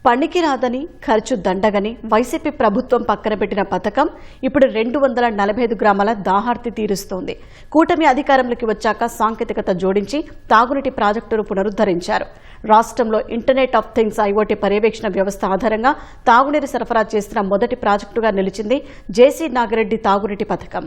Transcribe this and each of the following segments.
పనికిరాదని ఖర్చు దండగని వైసీపీ ప్రభుత్వం పక్కన పెట్టిన పథకం ఇప్పుడు 245 గ్రామాల దాహార్తి తీరుస్తోంది. కూటమి అధికారంలోకి వచ్చాక సాంకేతికత జోడించి తాగునీటి ప్రాజెక్టును పునరుద్ధరించారు. రాష్ట్రంలో ఇంటర్నెట్ ఆఫ్ థింగ్స్ ఐఓటీ పర్యవేక్షణ వ్యవస్థ ఆధారంగా తాగునీరు సరఫరా చేసిన మొదటి ప్రాజెక్టుగా నిలిచింది జేసీ నాగిరెడ్డి తాగునీటి పథకం.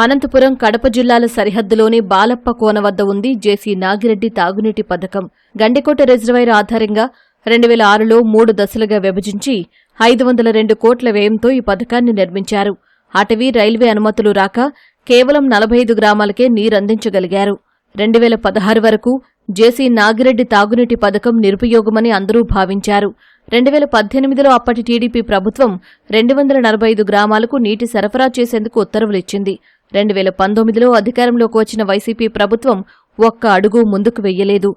అనంతపురం, కడప జిల్లాల సరిహద్దులోని బాలప్ప కోన వద్ద ఉంది జేసీ నాగిరెడ్డి తాగునీటి పథకం. గండికోట రిజర్వాయర్ ఆధారంగా 2006లో 3 దశలుగా విభజించి 502 కోట్ల వ్యయంతో ఈ పథకాన్ని నిర్మించారు. అటవీ, రైల్వే అనుమతులు రాక కేవలం 45 గ్రామాలకే నీరందించగలిగారు. 2016 వరకు జేసీ నాగిరెడ్డి తాగునీటి పథకం నిరుపయోగమని అందరూ భావించారు. 2018లో అప్పటి టీడీపీ ప్రభుత్వం 245 గ్రామాలకు నీటి సరఫరా చేసేందుకు ఉత్తర్వులిచ్చింది. 2019లో అధికారంలోకి వచ్చిన వైసీపీ ప్రభుత్వం ఒక్క అడుగు ముందుకు వెయ్యలేదు.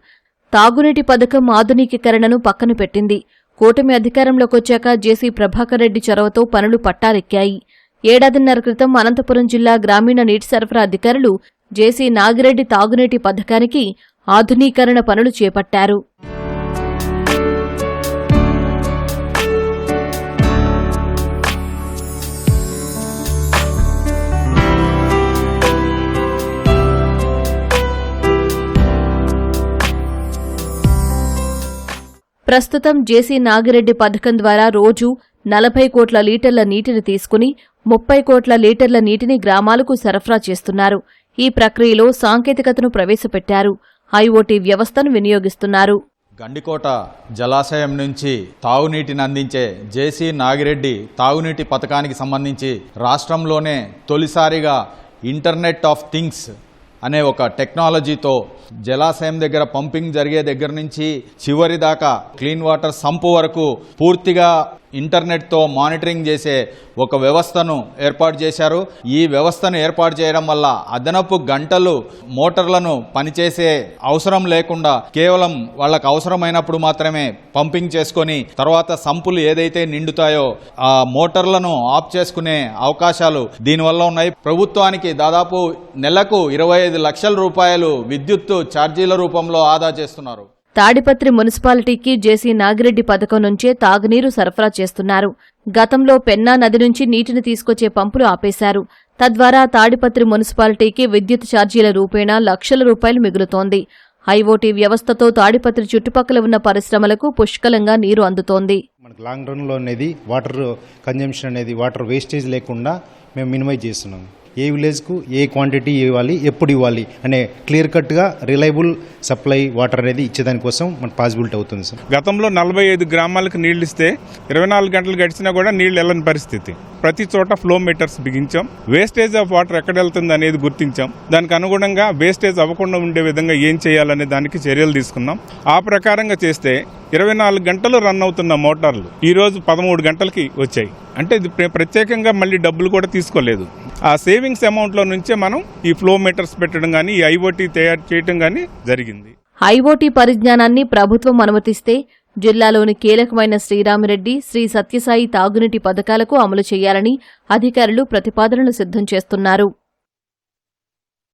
తాగునీటి పథకం ఆధునికీకరణను పక్కన పెట్టింది. కూటమి అధికారంలోకొచ్చాక జేసీ ప్రభాకర్ రెడ్డి చొరవతో పనులు పట్టారెక్కాయి. ఏడాదిన్నర క్రితం అనంతపురం జిల్లా గ్రామీణ నీటి సరఫరా అధికారులు జేసీ నాగిరెడ్డి తాగునీటి పథకానికి ఆధునీకరణ పనులు చేపట్టారు. ప్రస్తుతం జేసీ నాగిరెడ్డి పథకం ద్వారా రోజు 40 కోట్ల లీటర్ల నీటిని తీసుకుని 30 కోట్ల లీటర్ల నీటిని గ్రామాలకు సరఫరా చేస్తున్నారు. ఈ ప్రక్రియలో సాంకేతికతను ప్రవేశపెట్టారు. ఐఓటీ వ్యవస్థను వినియోగిస్తున్నారు. గండికోట జలాశయం నుంచి తాగునీటిని అందించే జేసీ నాగిరెడ్డి తాగునీటి పథకానికి సంబంధించి రాష్ట్రంలోనే తొలిసారిగా ఇంటర్నెట్ ఆఫ్ థింగ్స్ అనే ఒక టెక్నాలజీతో జలాశయం దగ్గర పంపింగ్ జరిగే దగ్గర నుంచి చివరి దాకా క్లీన్ వాటర్ సంపు వరకు పూర్తిగా ఇంటర్నెట్తో మానిటరింగ్ చేసే ఒక వ్యవస్థను ఏర్పాటు చేశారు. ఈ వ్యవస్థను ఏర్పాటు చేయడం వల్ల అదనపు గంటలు మోటార్లను పనిచేసే అవసరం లేకుండా కేవలం వాళ్ళకు అవసరమైనప్పుడు మాత్రమే పంపింగ్ చేసుకొని తర్వాత సంపులు ఏదైతే నిండుతాయో ఆ మోటార్లను ఆఫ్ చేసుకునే అవకాశాలు దీనివల్ల ఉన్నాయి. ప్రభుత్వానికి దాదాపు నెలకు 25 లక్షల రూపాయలు విద్యుత్ ఛార్జీల రూపంలో ఆదా చేస్తున్నారు. తాడిపత్రి మున్సిపాలిటీకి జేసీ నాగిరెడ్డి పథకం నుంచే తాగునీరు సరఫరా చేస్తున్నారు. గతంలో పెన్నా నది నుంచి నీటిని తీసుకొచ్చే పంపులు ఆపేశారు. తద్వారా తాడిపత్రి మున్సిపాలిటీకి విద్యుత్ ఛార్జీల రూపేణా లక్షల రూపాయలు మిగులుతోంది. ఐఓటీ వ్యవస్థతో తాడిపత్రి చుట్టుపక్కల ఉన్న పరిశ్రమలకు పుష్కలంగా నీరు అందుతోంది. మనకు లాంగ్ రన్లో అనేది వాటర్ కన్జంప్షన్ అనేది వాటర్ వేస్టేజ్ లేకుండా మేము మినిమైజ్ చేస్తున్నాం. ఏ విలేజ్కు ఏ క్వాంటిటీ ఇవ్వాలి, ఎప్పుడు ఇవ్వాలి అనే క్లియర్ కట్గా రిలయబుల్ సప్లై వాటర్ అనేది ఇచ్చేదానికోసం మనకు పాసిబిలిటీ అవుతుంది సార్. గతంలో 45 గ్రామాలకు నీళ్లు ఇస్తే 24 గంటలు గడిచినా కూడా నీళ్లు వెళ్ళని పరిస్థితి. ప్రతి చోట ఫ్లో మీటర్స్ బిగించాం. వేస్టేజ్ ఆఫ్ వాటర్ ఎక్కడ వెళ్తుంది అనేది గుర్తించాం. దానికి అనుగుణంగా వేస్టేజ్ అవ్వకుండా ఉండే విధంగా ఏం చేయాలనే దానికి చర్యలు తీసుకున్నాం. ఆ ప్రకారంగా చేస్తే 24 గంటలు రన్ అవుతున్న మోటార్లు ఈరోజు 13 గంటలకి వచ్చాయి. అంటే ఇది ప్రత్యేకంగా మళ్ళీ డబ్బులు కూడా తీసుకోలేదు. ఆ సేవింగ్స్ అమౌంట్లో నుంచే మనం ఈ ఫ్లో మీటర్స్ పెట్టడం కానీ ఈ ఐఓటీ తయారు చేయడం కానీ జరిగింది. ఐఓటీ పరిజ్ఞానాన్ని ప్రభుత్వం అనుమతిస్తే జిల్లాలోని కీలకమైన శ్రీరామిరెడ్డి, శ్రీ సత్యసాయి తాగునీటి పథకాలకు అమలు చేయాలని అధికారులు ప్రతిపాదనలు సిద్ధం చేస్తున్నారు.